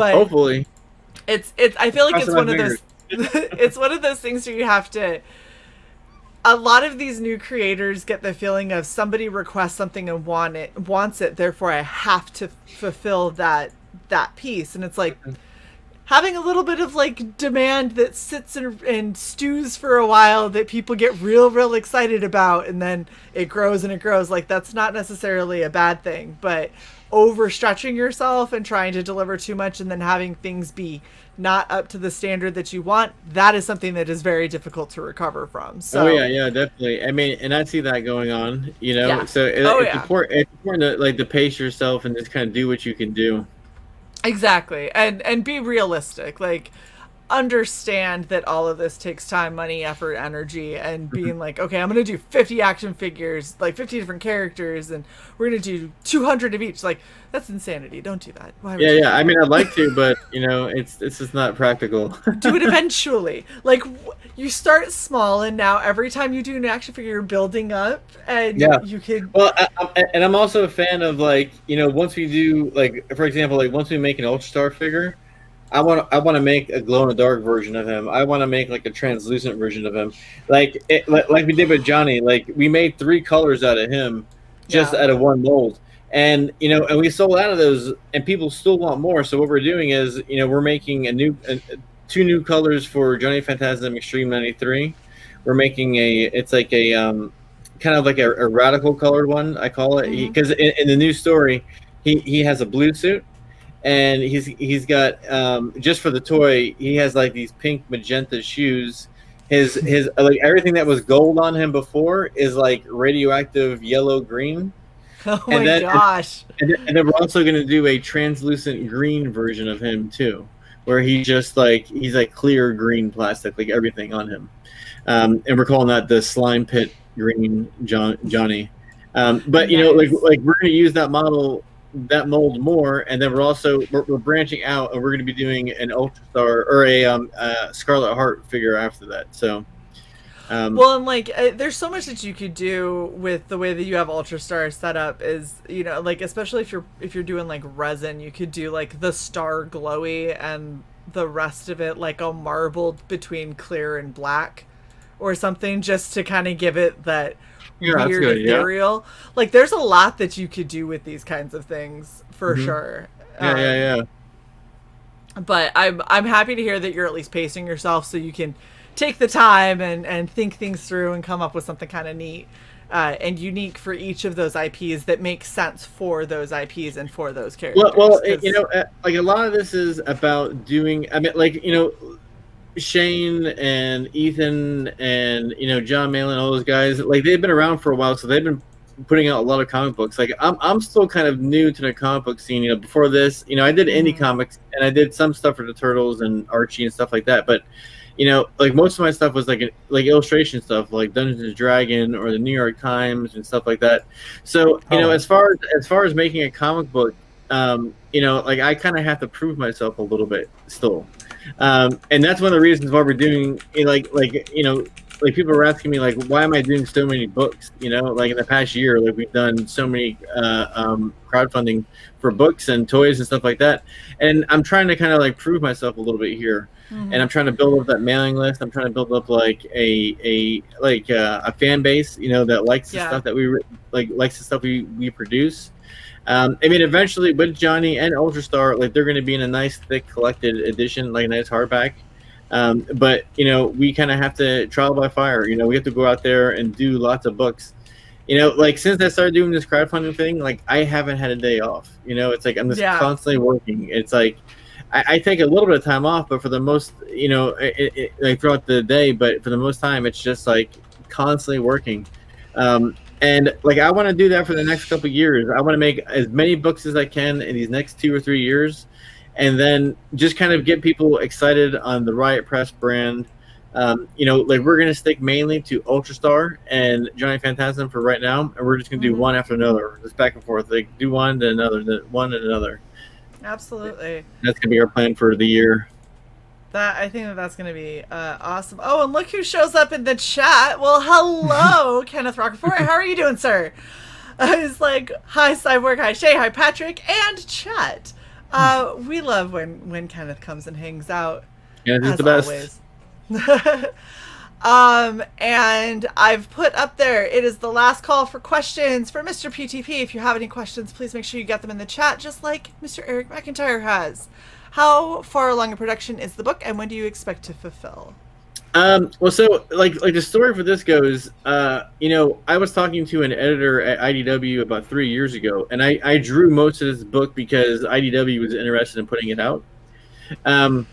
it's I feel like it's one of those it's one of those things where you have to. A lot of these new creators get the feeling of somebody requests something and wants it, therefore I have to fulfill that piece, and it's like. having a little bit of like demand that sits and stews for a while that people get real excited about, and then it grows and it grows. Like, that's not necessarily a bad thing, but overstretching yourself and trying to deliver too much and then having things be not up to the standard that you want, that is something that is very difficult to recover from. So yeah, definitely. I mean, and I see that going on, Yeah. so it's important to like to pace yourself and just kind of do what you can do. Exactly. And be realistic. Like, understand that all of this takes time, money, effort, energy, and being like, okay, I'm going to do 50 action figures, like 50 different characters, and we're going to do 200 of each. Like, that's insanity. Don't do that. Why would you do I that? mean, I'd like to, but it's just not practical. Do it eventually. Like, you start small, and now every time you do an action figure, you're building up, and you can. Well, and I'm also a fan of, like, once we do, like, for example, like once we make an Ultra Star figure, I want to make a glow in the dark version of him. I want to make like a translucent version of him, like we did with Johnny. Like, we made 3 colors out of him, just out of one mold, and and we sold out of those, and people still want more. So what we're doing is, we're making 2 new colors for Johnny Phantasm Extreme '93. We're making it's like a kind of like a radical colored one, I call it, because in the new story, he has a blue suit. And he's got just for the toy, he has like these pink magenta shoes. His like everything that was gold on him before is like radioactive yellow green. Oh my gosh! And then we're also going to do a translucent green version of him too, where he's like clear green plastic, like everything on him. And we're calling that the slime pit green Johnny. But nice. like we're going to use that mold more, and then we're branching out, and we're going to be doing an Ultra Star or a Scarlet Heart figure after that. So well, and like there's so much that you could do with the way that you have Ultra Star set up, is like, especially if you're doing like resin, you could do like the star glowy and the rest of it like a marbled between clear and black or something, just to kind of give it that weird ethereal. Yeah. Like, there's a lot that you could do with these kinds of things for sure. Yeah. But I'm happy to hear that you're at least pacing yourself so you can take the time and think things through and come up with something kind of neat and unique for each of those IPs that makes sense for those IPs and for those characters. Well, like a lot of this is about doing. I mean, like, Shane and Ethan and John Malin, all those guys, like, they've been around for a while, so they've been putting out a lot of comic books. Like, I'm still kind of new to the comic book scene. Before this, I did indie comics, and I did some stuff for the Turtles and Archie and stuff like that. But like, most of my stuff was like illustration stuff, like Dungeons and Dragons or the New York Times and stuff like that. So as far as making a comic book, like, I kind of have to prove myself a little bit still. And that's one of the reasons why we're doing like people are asking me, like, why am I doing so many books? Like, in the past year, like, we've done so many crowdfunding for books and toys and stuff like that. And I'm trying to kind of like prove myself a little bit here. And I'm trying to build up that mailing list. I'm trying to build up like a fan base, that likes the stuff that likes the stuff we produce. I mean, eventually with Johnny and Ultra Star, like, they're going to be in a nice thick collected edition, like a nice hardback. But we kind of have to trial by fire. We have to go out there and do lots of books. Like, since I started doing this crowdfunding thing, like, I haven't had a day off. It's like I'm just constantly working. It's like I take a little bit of time off, but for the most, like, throughout the day. But for the most time, it's just like constantly working. And like, I want to do that for the next couple of years. I want to make as many books as I can in these next 2 or 3 years, and then just kind of get people excited on the Riot Press brand. Like, we're going to stick mainly to Ultra Star and Johnny Phantasm for right now, and we're just going to do one after another, just back and forth. Like, do one, then another, then one, and another. Absolutely. That's going to be our plan for the year. I think that's going to be awesome. Oh, and look who shows up in the chat. Well, hello, Kenneth Rockefeller. How are you doing, sir? He's like, hi, CY.borg, hi, Shae, hi, Patrick, and chat. We love when Kenneth comes and hangs out. Yeah, he's the best. And I've put up there, it is the last call for questions for Mr. PTP. If you have any questions, please make sure you get them in the chat, just like Mr. Eric McIntyre has. How far along in production is the book, and when do you expect to fulfill? Well, so like the story for this goes, I was talking to an editor at IDW about 3 years ago, and I drew most of this book because IDW was interested in putting it out. And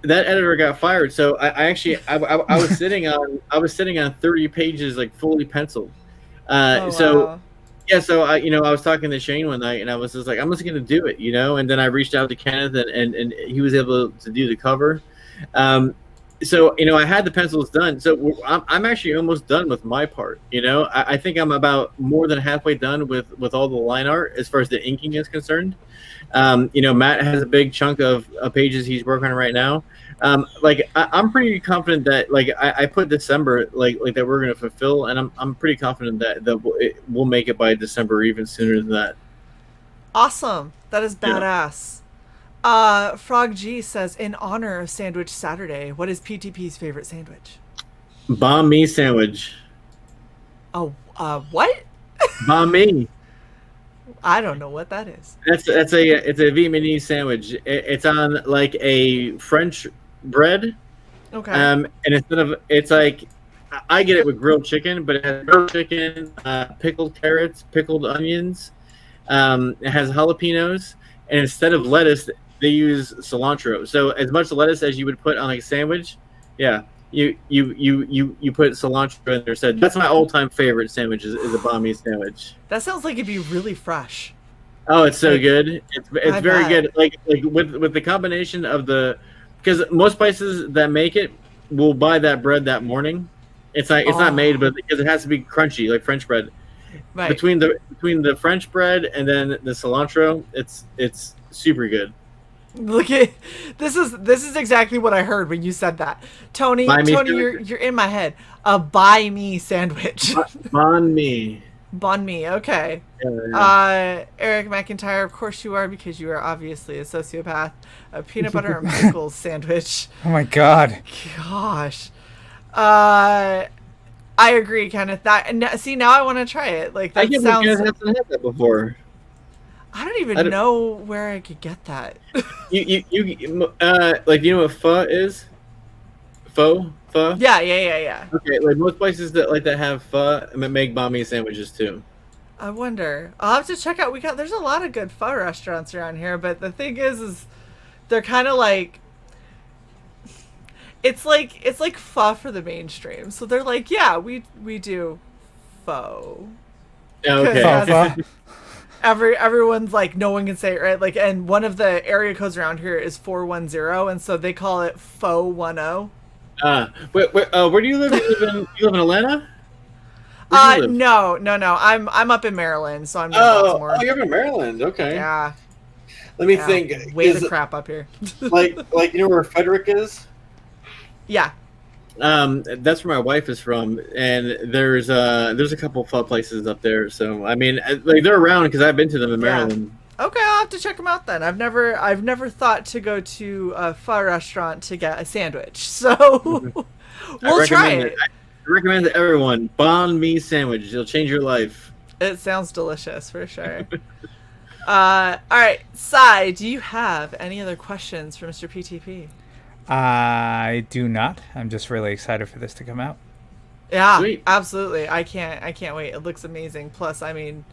that editor got fired. So I was sitting on 30 pages, like fully penciled. Wow. So I was talking to Shane one night, and I was just like, I'm just gonna do it, and then I reached out to Kenneth, and he was able to do the cover. So I had the pencils done. So I'm actually almost done with my part. I think I'm about more than halfway done with all the line art as far as the inking is concerned. Matt has a big chunk of pages he's working on right now. I'm pretty confident that I put December like that we're going to fulfill, and I'm pretty confident that we'll make it by December or even sooner than that. Awesome. That is badass. Frog G says, in honor of Sandwich Saturday, what is PTP's favorite sandwich? Banh mi sandwich. Oh, what? Banh mi. I don't know what that is. It's a Vietnamese sandwich. It's on like a French bread. Okay. And it's like, I get it with grilled chicken, but it has grilled chicken, pickled carrots, pickled onions. It has jalapenos, and instead of lettuce, they use cilantro. So as much lettuce as you would put on a sandwich, you put cilantro in there. So that's my all-time favorite sandwich is a banh mi sandwich. That sounds like it'd be really fresh. Oh, it's so good. It's very bet. good. Like with the combination of because most places that make it will buy that bread that morning. It's not made, but because it has to be crunchy like French bread. Right. Between the French bread and then the cilantro, it's super good. Look at this is exactly what I heard when you said that. Tony, you're in my head. A buy me sandwich. Banh mi. Banh mi, okay. Yeah. Eric McIntyre, of course you are, because you are obviously a sociopath. A peanut butter and pickles sandwich. Oh my god. Gosh. I agree, Kenneth. See, now I want to try it. Like that sounds. You guys haven't had that before. I don't even know where I could get that. you like you know what pho is? Pho? Yeah. Okay, like most places that have pho make banh mi sandwiches too. I wonder. I'll have to check out. There's a lot of good pho restaurants around here, but the thing is they're kind of like. It's like pho for the mainstream. So they're like, yeah, we do pho. Okay. Everyone's like, no one can say it right. Like, and one of the area codes around here is 410, and so they call it Pho 10. Where do you live? You live in Atlanta? No. I'm up in Maryland, so I'm near Baltimore. Oh, you're in Maryland. Okay. Yeah. Let me think. Way the crap up here. like you know where Frederick is? Yeah. That's where my wife is from, and there's a couple pho places up there. So I mean, like they're around because I've been to them in Maryland. Okay, I'll have to check them out then. I've never thought to go to a pho restaurant to get a sandwich, so we'll try it. I recommend it to everyone. Banh mi sandwich. It'll change your life. It sounds delicious for sure. All right, Sai, do you have any other questions for Mr. PTP? I do not. I'm just really excited for this to come out. Yeah, Sweet. Absolutely. I can't wait. It looks amazing. Plus, I mean,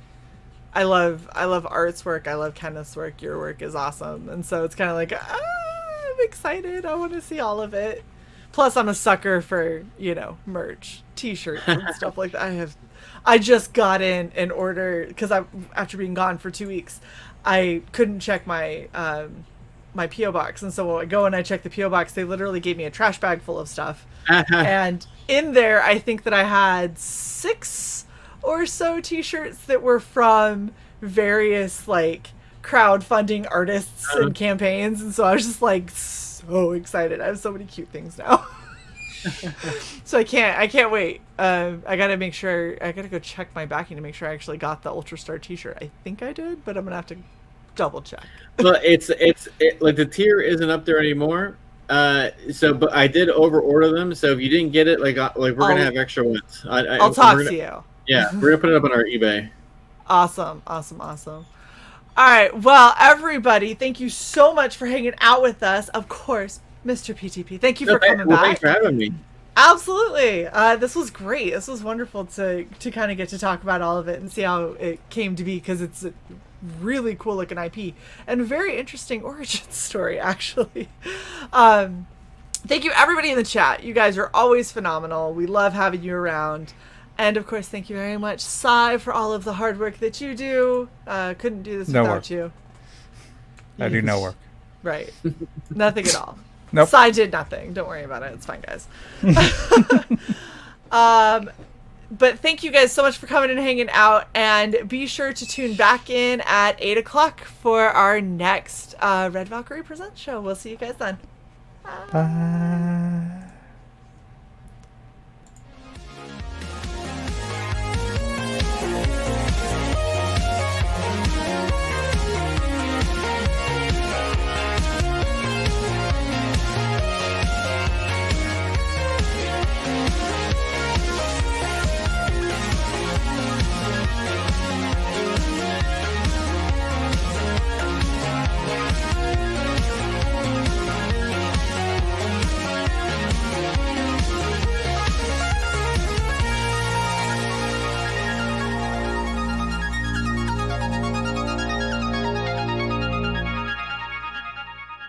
I love Art's work. I love Kenneth's work. Your work is awesome. And so it's kind of like, I'm excited. I want to see all of it. Plus, I'm a sucker for, merch, t-shirts and stuff like that. I just got in an order because after being gone for 2 weeks, I couldn't check my my P.O. box, and so when I go and I check the P.O. box, they literally gave me a trash bag full of stuff. And in there, I think that I had 6 or so t-shirts that were from various like crowdfunding artists and campaigns, and so I was just like so excited. I have so many cute things now. So I can't wait. I gotta go check my backing to make sure I actually got the Ultra Star t-shirt. I think I did, but I'm gonna have to double check. Well, it's like the tier isn't up there anymore. But I did over order them. So if you didn't get it, we're gonna have extra ones. I'll talk to you. Yeah, we're gonna put it up on our eBay. Awesome. All right. Well, everybody, thank you so much for hanging out with us. Of course, Mr. PTP, thank you for coming back. Thanks for having me. Absolutely. This was great. This was wonderful to kind of get to talk about all of it and see how it came to be, because it's a really cool looking IP and a very interesting origin story, actually. Thank you, everybody in the chat. You guys are always phenomenal. We love having you around. And, of course, thank you very much, CY, for all of the hard work that you do. Couldn't do this without you. I do no work. Right. Nothing at all. Nope. CY did nothing. Don't worry about it. It's fine, guys. But thank you guys so much for coming and hanging out. And be sure to tune back in at 8 o'clock for our next Red Valkyrie Presents show. We'll see you guys then. Bye.